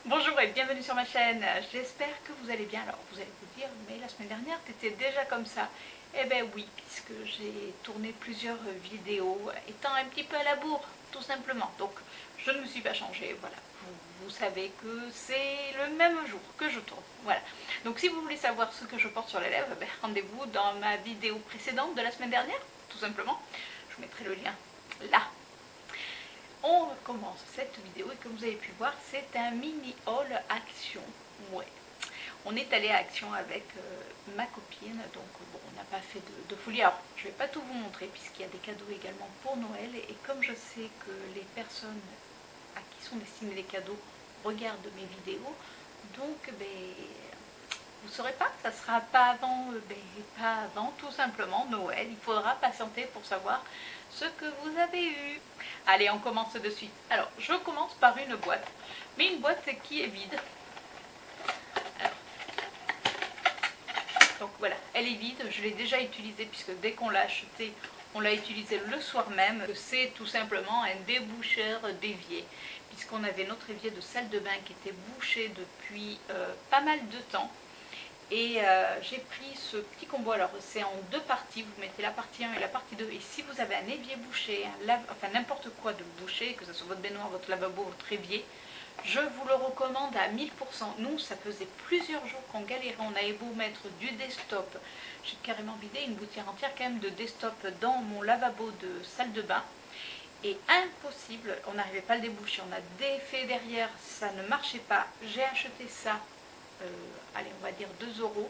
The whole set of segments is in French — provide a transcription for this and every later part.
Bonjour et bienvenue sur ma chaîne, j'espère que vous allez bien. Alors vous allez vous dire, mais la semaine dernière t'étais déjà comme ça. Eh ben oui, puisque j'ai tourné plusieurs vidéos étant un petit peu à la bourre, tout simplement. Donc je ne me suis pas changée, voilà. Vous savez que c'est le même jour que je tourne, voilà. Donc si vous voulez savoir ce que je porte sur les lèvres, ben, rendez-vous dans ma vidéo précédente de la semaine dernière, tout simplement. Je vous mettrai le lien là. On recommence cette vidéo et comme vous avez pu voir, c'est un mini haul Action. Ouais. On est allé à Action avec ma copine, donc bon, on n'a pas fait de folie. Alors, je ne vais pas tout vous montrer puisqu'il y a des cadeaux également pour Noël. Et comme je sais que les personnes à qui sont destinés les cadeaux regardent mes vidéos, donc ben, vous ne saurez pas, ça ne sera pas avant, pas avant tout simplement Noël. Il faudra patienter pour savoir ce que vous avez eu. Allez, on commence de suite. Alors, je commence par une boîte, mais une boîte qui est vide. Alors, donc voilà, elle est vide, je l'ai déjà utilisée puisque dès qu'on l'a achetée, on l'a utilisée le soir même. C'est tout simplement un déboucheur d'évier, puisqu'on avait notre évier de salle de bain qui était bouché depuis pas mal de temps. Et j'ai pris ce petit combo, alors c'est en deux parties, vous mettez la partie 1 et la partie 2. Et si vous avez un évier bouché, enfin n'importe quoi de bouché, que ce soit votre baignoire, votre lavabo, votre évier, je vous le recommande à 1000%. Nous, ça faisait plusieurs jours qu'on galérait, on avait beau mettre du desktop. J'ai carrément vidé une gouttière entière quand même de desktop dans mon lavabo de salle de bain. Et impossible, on n'arrivait pas à le déboucher, on a défait derrière, ça ne marchait pas. J'ai acheté ça, allez on va dire 2 euros.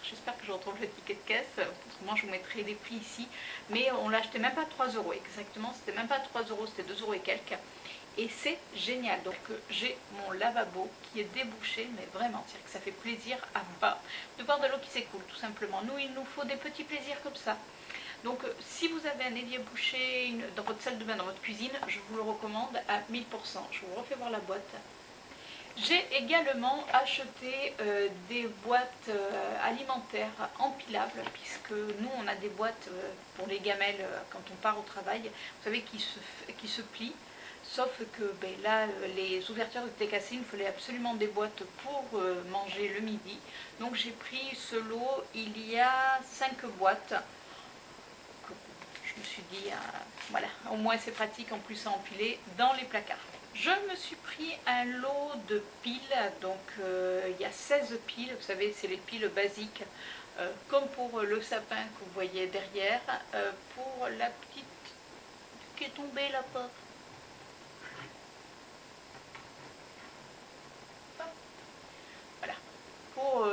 J'espère que je retrouve le ticket de caisse, autrement je vous mettrai les prix ici. Mais on l'a acheté même pas 3 euros exactement, c'était même pas 3 euros, c'était 2 euros et quelques. Et c'est génial, donc j'ai mon lavabo qui est débouché, mais vraiment, c'est-à-dire que ça fait plaisir à bas de voir de l'eau qui s'écoule, tout simplement. Nous, il nous faut des petits plaisirs comme ça. Donc si vous avez un évier bouché dans votre salle de bain, dans votre cuisine, je vous le recommande à 1000%. Je vous refais voir la boîte. J'ai également acheté des boîtes alimentaires empilables, puisque nous on a des boîtes pour les gamelles quand on part au travail, vous savez, qui se plient. Sauf que là, les ouvertures étaient cassées, il me fallait absolument des boîtes pour manger le midi. Donc j'ai pris ce lot, il y a 5 boîtes. Je me suis dit, voilà, au moins c'est pratique en plus à empiler dans les placards. Je me suis pris un lot de piles, donc il y a 16 piles, vous savez c'est les piles basiques, comme pour le sapin que vous voyez derrière, pour la petite qui est tombée là-bas. Voilà, pour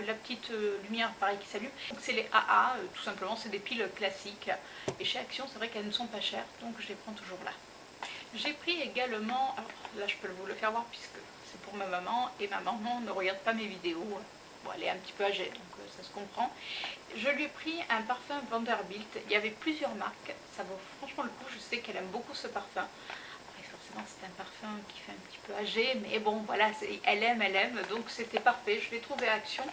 la petite lumière pareil qui s'allume. Donc c'est les AA, tout simplement, c'est des piles classiques, et chez Action c'est vrai qu'elles ne sont pas chères, donc je les prends toujours là. J'ai pris également, alors là je peux vous le faire voir puisque c'est pour ma maman, et ma maman ne regarde pas mes vidéos, bon elle est un petit peu âgée donc ça se comprend. Je lui ai pris un parfum Vanderbilt, il y avait plusieurs marques, ça vaut franchement le coup, je sais qu'elle aime beaucoup ce parfum. Après forcément c'est un parfum qui fait un petit peu âgé, mais bon voilà, elle aime, donc c'était parfait, je l'ai trouvé à Action,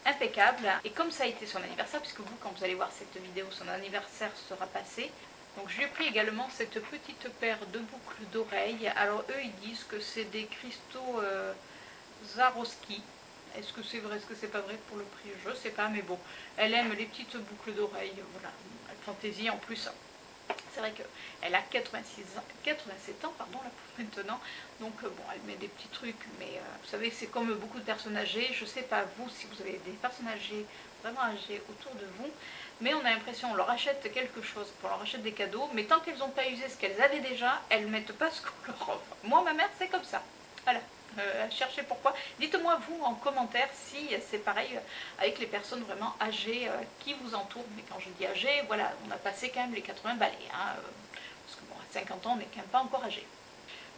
impeccable. Et comme ça a été son anniversaire, puisque vous quand vous allez voir cette vidéo, son anniversaire sera passé, donc je lui ai pris également cette petite paire de boucles d'oreilles. Alors eux ils disent que c'est des cristaux Swarovski. Est-ce que c'est vrai, est-ce que c'est pas vrai pour le prix? Je sais pas, mais bon, elle aime les petites boucles d'oreilles, voilà, fantaisie en plus. C'est vrai qu'elle a 87 ans pardon, là, pour maintenant, donc bon, elle met des petits trucs, mais vous savez, c'est comme beaucoup de personnes âgées, je sais pas vous si vous avez des personnes âgées, vraiment âgées autour de vous, mais on a l'impression on leur achète quelque chose, on leur achète des cadeaux, mais tant qu'elles n'ont pas usé ce qu'elles avaient déjà, elles ne mettent pas ce qu'on leur offre. Moi, ma mère, c'est comme ça, voilà. Cherchez pourquoi. Dites-moi vous en commentaire si c'est pareil avec les personnes vraiment âgées qui vous entourent. Mais quand je dis âgées, voilà, on a passé quand même les 80 balais. Hein, parce que bon, à 50 ans, on n'est quand même pas encore âgé.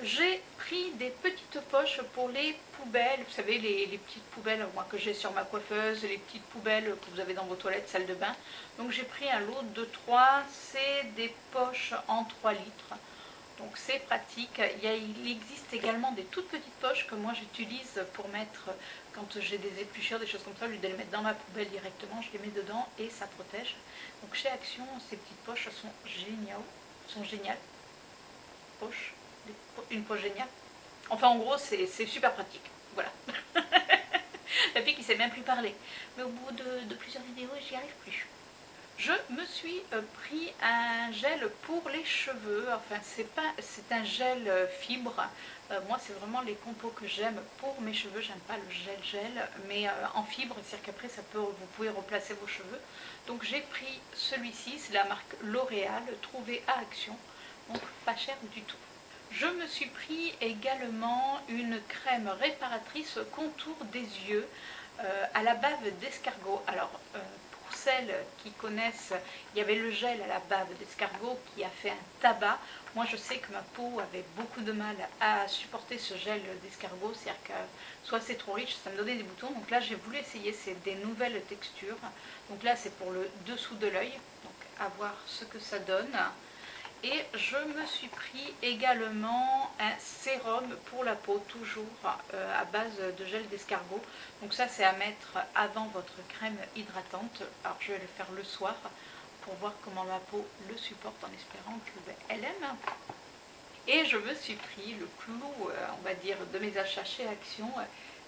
J'ai pris des petites poches pour les poubelles, vous savez les petites poubelles moi, que j'ai sur ma coiffeuse, les petites poubelles que vous avez dans vos toilettes, salle de bain. Donc j'ai pris un lot de 3, c'est des poches en 3 litres. Donc c'est pratique. Il existe également des toutes petites poches que moi j'utilise pour mettre, quand j'ai des épluchures, des choses comme ça, au lieu de les mettre dans ma poubelle directement, je les mets dedans et ça protège. Donc chez Action, ces petites poches sont géniales. Poches, une poche géniale. Enfin en gros c'est super pratique, voilà. La fille qui sait même plus parler. Mais au bout de plusieurs vidéos, j'y arrive plus. Je me suis pris un gel pour les cheveux, enfin c'est un gel fibre. Moi c'est vraiment les compos que j'aime pour mes cheveux, j'aime pas le gel, mais en fibre, c'est-à-dire qu'après vous pouvez replacer vos cheveux. Donc j'ai pris celui-ci, c'est la marque L'Oréal, trouvé à Action, donc pas cher du tout. Je me suis pris également une crème réparatrice contour des yeux à la bave d'escargot. Alors pour celles qui connaissent, il y avait le gel à la bave d'escargot qui a fait un tabac. Moi je sais que ma peau avait beaucoup de mal à supporter ce gel d'escargot, c'est-à-dire que soit c'est trop riche, ça me donnait des boutons. Donc là j'ai voulu essayer, c'est des nouvelles textures. Donc là c'est pour le dessous de l'œil, donc à voir ce que ça donne. Et je me suis pris également un sérum pour la peau, toujours à base de gel d'escargot. Donc ça c'est à mettre avant votre crème hydratante. Alors je vais le faire le soir pour voir comment ma peau le supporte en espérant qu'elle aime. Et je me suis pris le clou, on va dire, de mes achats chez Action,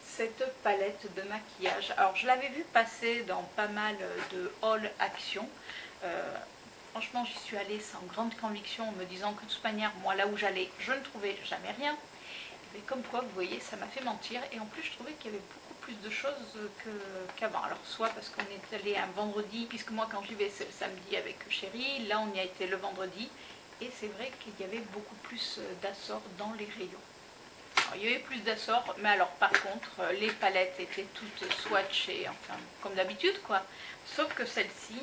cette palette de maquillage. Alors je l'avais vu passer dans pas mal de haul Action. Franchement, j'y suis allée sans grande conviction en me disant que de toute manière, moi là où j'allais, je ne trouvais jamais rien. Mais comme quoi, vous voyez, ça m'a fait mentir. Et en plus, je trouvais qu'il y avait beaucoup plus de choses qu'avant. Alors, soit parce qu'on est allé un vendredi, puisque moi, quand j'y vais, c'est le samedi avec Chérie. Là, on y a été le vendredi. Et c'est vrai qu'il y avait beaucoup plus d'assorts dans les rayons. Alors, il y avait plus d'assorts, mais alors par contre, les palettes étaient toutes swatchées, enfin, comme d'habitude, quoi. Sauf que celle-ci,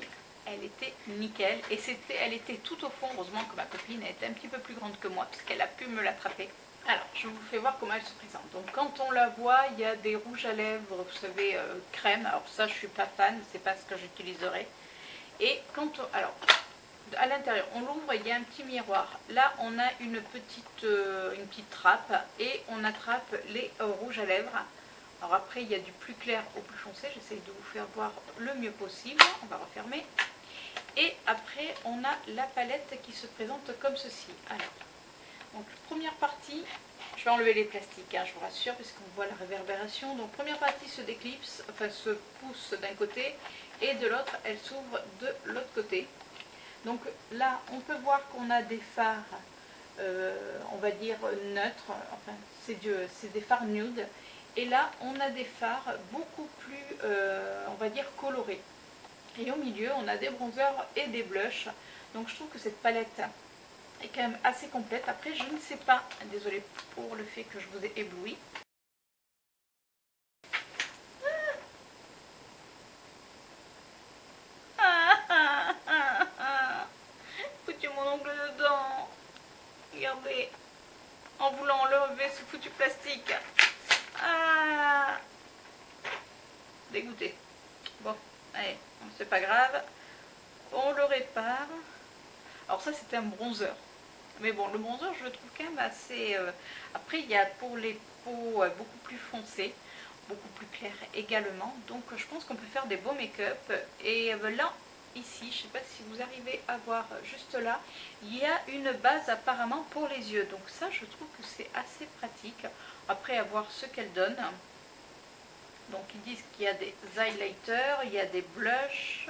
elle était nickel et elle était tout au fond. Heureusement que ma copine était un petit peu plus grande que moi puisqu'elle a pu me l'attraper. Alors je vous fais voir comment elle se présente. Donc quand on la voit, il y a des rouges à lèvres, vous savez, crème. Alors ça je suis pas fan, c'est pas ce que j'utiliserai. Et quand alors à l'intérieur on l'ouvre, il y a un petit miroir. Là on a une petite trappe et on attrape les rouges à lèvres. Alors après il y a du plus clair au plus foncé, j'essaye de vous faire voir le mieux possible. On va refermer. Et après, on a la palette qui se présente comme ceci. Alors, donc première partie, je vais enlever les plastiques, hein, je vous rassure, parce qu'on voit la réverbération. Donc première partie se déclipse, enfin se pousse d'un côté, et de l'autre, elle s'ouvre de l'autre côté. Donc là, on peut voir qu'on a des fards, on va dire neutres, enfin c'est des fards nude. Et là, on a des fards beaucoup plus, on va dire, colorés. Et au milieu, on a des bronzers et des blushs. Donc je trouve que cette palette est quand même assez complète. Après, je ne sais pas, désolée pour le fait que je vous ai ébloui. Foutu mon ongle dedans. Regardez. En voulant enlever ce foutu plastique. Ah. Dégoûté. Bon, allez, c'est pas grave. On le répare. Alors ça c'était un bronzer. Mais bon, le bronzer je le trouve quand même assez... Après il y a pour les peaux beaucoup plus foncées, beaucoup plus claires également. Donc je pense qu'on peut faire des beaux make-up. Et là, ici, je ne sais pas si vous arrivez à voir juste là, il y a une base apparemment pour les yeux. Donc ça je trouve que c'est assez pratique. Après à voir ce qu'elle donne. Donc ils disent qu'il y a des highlighters, il y a des blushs.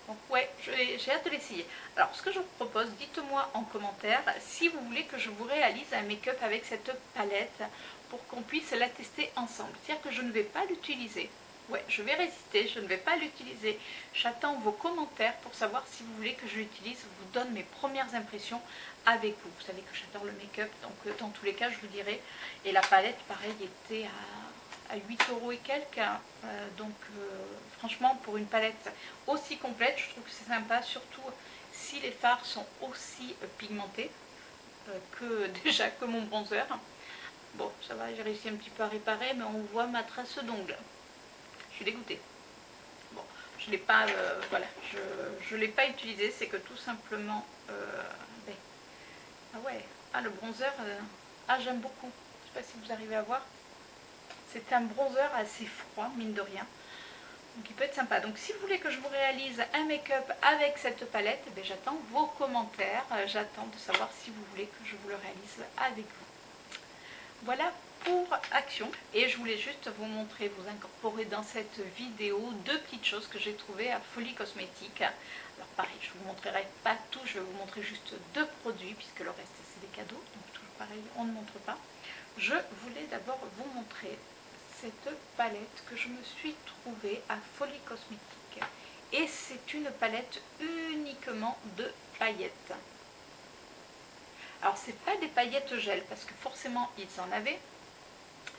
Donc ouais, j'ai hâte de l'essayer. Alors ce que je vous propose, dites-moi en commentaire si vous voulez que je vous réalise un make-up avec cette palette pour qu'on puisse la tester ensemble. C'est-à-dire que je ne vais pas l'utiliser. Ouais, je vais résister, je ne vais pas l'utiliser. J'attends vos commentaires pour savoir si vous voulez que je l'utilise. Je vous donne mes premières impressions avec vous. Vous savez que j'adore le make-up, donc dans tous les cas je vous dirai. Et la palette, pareil, était à 8 € et quelques. Donc franchement, pour une palette aussi complète, je trouve que c'est sympa, surtout si les fards sont aussi pigmentés que déjà que mon bronzer. Bon, ça va, j'ai réussi un petit peu à réparer, mais on voit ma trace d'ongle. Je suis dégoûtée. Bon, je l'ai pas, voilà, je l'ai pas utilisé, c'est que tout simplement, ben, ah ouais, ah le bronzer, ah j'aime beaucoup. Je sais pas si vous arrivez à voir. C'est un bronzer assez froid, mine de rien. Donc il peut être sympa. Donc si vous voulez que je vous réalise un make-up avec cette palette, eh j'attends vos commentaires. J'attends de savoir si vous voulez que je vous le réalise avec vous. Voilà pour Action. Et je voulais juste vous montrer, vous incorporer dans cette vidéo deux petites choses que j'ai trouvées à Folie Cosmétique. Alors pareil, je ne vous montrerai pas tout, je vais vous montrer juste deux produits puisque le reste c'est des cadeaux, donc toujours pareil, on ne montre pas. Je voulais d'abord vous montrer cette palette que je me suis trouvée à Folie Cosmétique. Et c'est une palette uniquement de paillettes. Alors c'est pas des paillettes gel parce que forcément ils en avaient.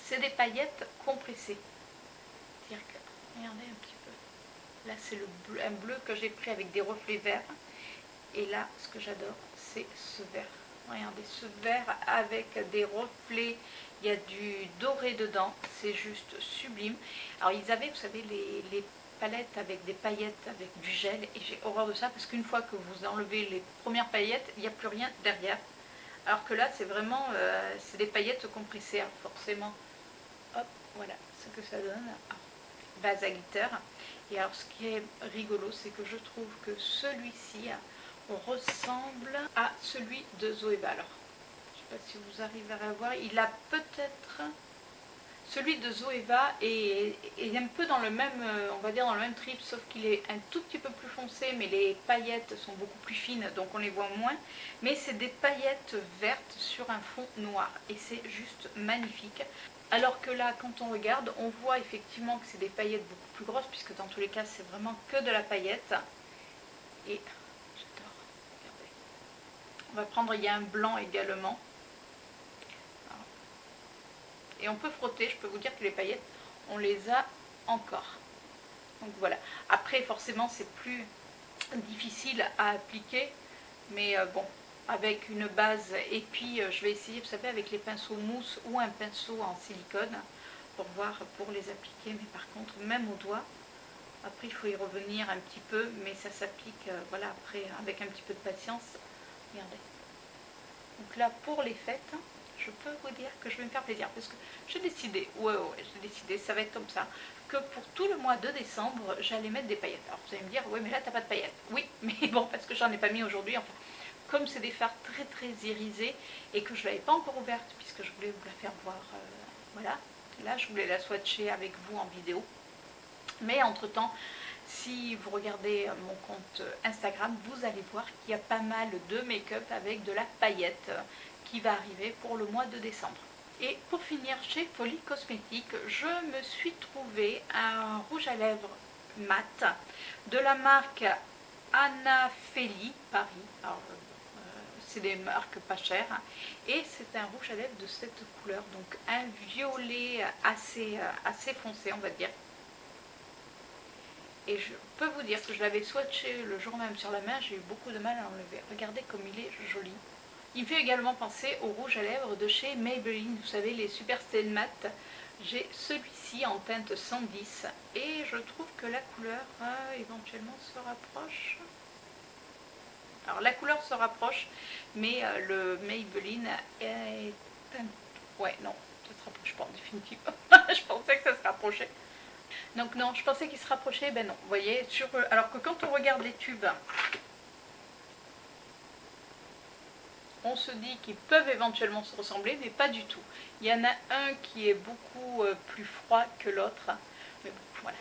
C'est des paillettes compressées. C'est-à-dire que, regardez un petit peu. Là c'est le bleu, un bleu que j'ai pris avec des reflets verts. Et là ce que j'adore c'est ce vert. Regardez ce vert avec des reflets. Il y a du doré dedans. C'est juste sublime. Alors ils avaient, vous savez, les palettes avec des paillettes, avec du gel. Et j'ai horreur de ça parce qu'une fois que vous enlevez les premières paillettes, il n'y a plus rien derrière. Alors que là c'est vraiment, c'est des paillettes compressées, hein, forcément. Hop, voilà ce que ça donne. Base à glitter. Et alors ce qui est rigolo, c'est que je trouve que celui-ci ressemble à celui de Zoeva. Alors, je ne sais pas si vous arriverez à voir, il a peut-être... Celui de Zoeva est un peu dans le même, on va dire dans le même trip, sauf qu'il est un tout petit peu plus foncé, mais les paillettes sont beaucoup plus fines, donc on les voit moins. Mais c'est des paillettes vertes sur un fond noir, et c'est juste magnifique. Alors que là, quand on regarde, on voit effectivement que c'est des paillettes beaucoup plus grosses, puisque dans tous les cas, c'est vraiment que de la paillette. Et j'adore, regardez. On va prendre, il y a un blanc également. Et on peut frotter, je peux vous dire que les paillettes, on les a encore. Donc voilà. Après, forcément, c'est plus difficile à appliquer. Mais bon, avec une base. Et puis, je vais essayer, vous savez, avec les pinceaux mousse ou un pinceau en silicone pour voir, pour les appliquer. Mais par contre, même au doigt, après, il faut y revenir un petit peu. Mais ça s'applique, voilà, après, avec un petit peu de patience. Regardez. Donc là, pour les fêtes... je peux vous dire que je vais me faire plaisir parce que j'ai décidé, j'ai décidé, ça va être comme ça, que pour tout le mois de décembre, j'allais mettre des paillettes. Alors vous allez me dire, ouais mais là t'as pas de paillettes. Oui, mais bon, parce que j'en ai pas mis aujourd'hui, enfin, comme c'est des fards très très irisés et que je ne l'avais pas encore ouverte puisque je voulais vous la faire voir, voilà. Là je voulais la swatcher avec vous en vidéo. Mais entre temps, si vous regardez mon compte Instagram, vous allez voir qu'il y a pas mal de make-up avec de la paillette qui va arriver pour le mois de décembre. Et pour finir, chez Folie Cosmétique, je me suis trouvé un rouge à lèvres mat de la marque Anafeli Paris. Alors, c'est des marques pas chères. Et c'est un rouge à lèvres de cette couleur, donc un violet assez foncé, on va dire. Et je peux vous dire que je l'avais swatché le jour même sur la main, j'ai eu beaucoup de mal à l'enlever. Regardez comme il est joli. Il me fait également penser au rouge à lèvres de chez Maybelline, vous savez, les Super Stay Matte. J'ai celui-ci en teinte 110 et je trouve que la couleur éventuellement se rapproche. Alors la couleur se rapproche, mais le Maybelline est un... ouais, non, ça se rapproche pas en définitive. Je pensais que ça se rapprochait. Donc non, je pensais qu'il se rapprochait, ben non. Vous voyez, alors que quand on regarde les tubes, on se dit qu'ils peuvent éventuellement se ressembler, mais pas du tout. Il y en a un qui est beaucoup plus froid que l'autre. Mais bon, voilà.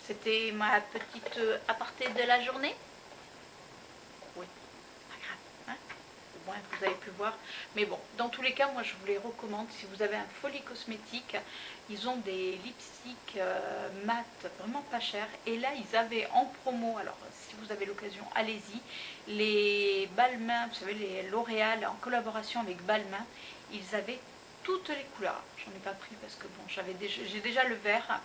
C'était ma petite aparté de la journée. Oui, pas grave, hein, au moins vous avez pu voir. Mais bon, dans tous les cas, moi je vous les recommande. Si vous avez un Folie Cosmétique, ils ont des lipsticks mat, vraiment pas chers. Et là, ils avaient en promo, alors si vous avez l'occasion, allez-y, les Balmain, vous savez, les L'Oréal en collaboration avec Balmain, ils avaient toutes les couleurs. J'en ai pas pris parce que bon, j'ai déjà le vert.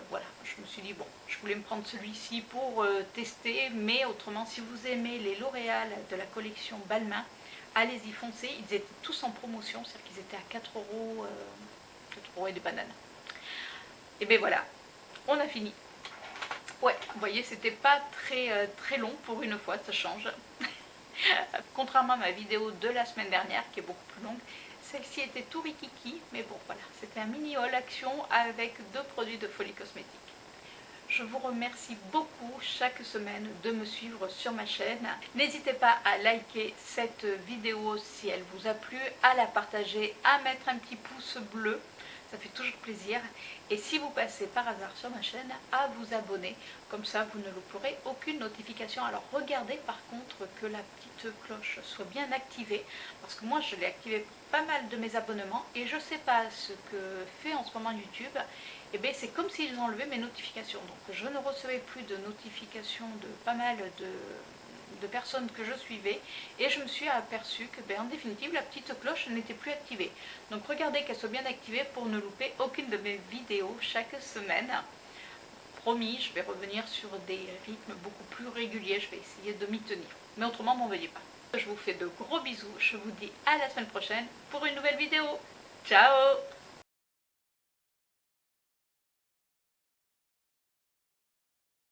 Voilà, je me suis dit, bon, je voulais me prendre celui-ci pour tester, mais autrement, si vous aimez les L'Oréal de la collection Balmain, allez-y, foncez. Ils étaient tous en promotion, c'est-à-dire qu'ils étaient à 4 €, 4 € et des bananes. Et bien voilà, on a fini. Ouais, vous voyez, c'était pas très long pour une fois, ça change. Contrairement à ma vidéo de la semaine dernière, qui est beaucoup plus longue, celle-ci était tout rikiki, mais bon, voilà, c'était un mini haul action avec deux produits de Folie Cosmétique. Je vous remercie beaucoup chaque semaine de me suivre sur ma chaîne. N'hésitez pas à liker cette vidéo si elle vous a plu, à la partager, à mettre un petit pouce bleu. Ça fait toujours plaisir. Et si vous passez par hasard sur ma chaîne, à vous abonner. Comme ça, vous ne louperez aucune notification. Alors regardez par contre que la petite cloche soit bien activée. Parce que moi, je l'ai activée pour pas mal de mes abonnements. Et je ne sais pas ce que fait en ce moment YouTube. Et bien c'est comme s'ils enlevaient mes notifications. Donc je ne recevais plus de notifications de pas mal de personnes que je suivais et je me suis aperçue que en définitive la petite cloche n'était plus activée. Donc regardez qu'elle soit bien activée pour ne louper aucune de mes vidéos chaque semaine. Promis, je vais revenir sur des rythmes beaucoup plus réguliers, je vais essayer de m'y tenir. Mais autrement, m'en veuillez pas. Je vous fais de gros bisous, je vous dis à la semaine prochaine pour une nouvelle vidéo. Ciao!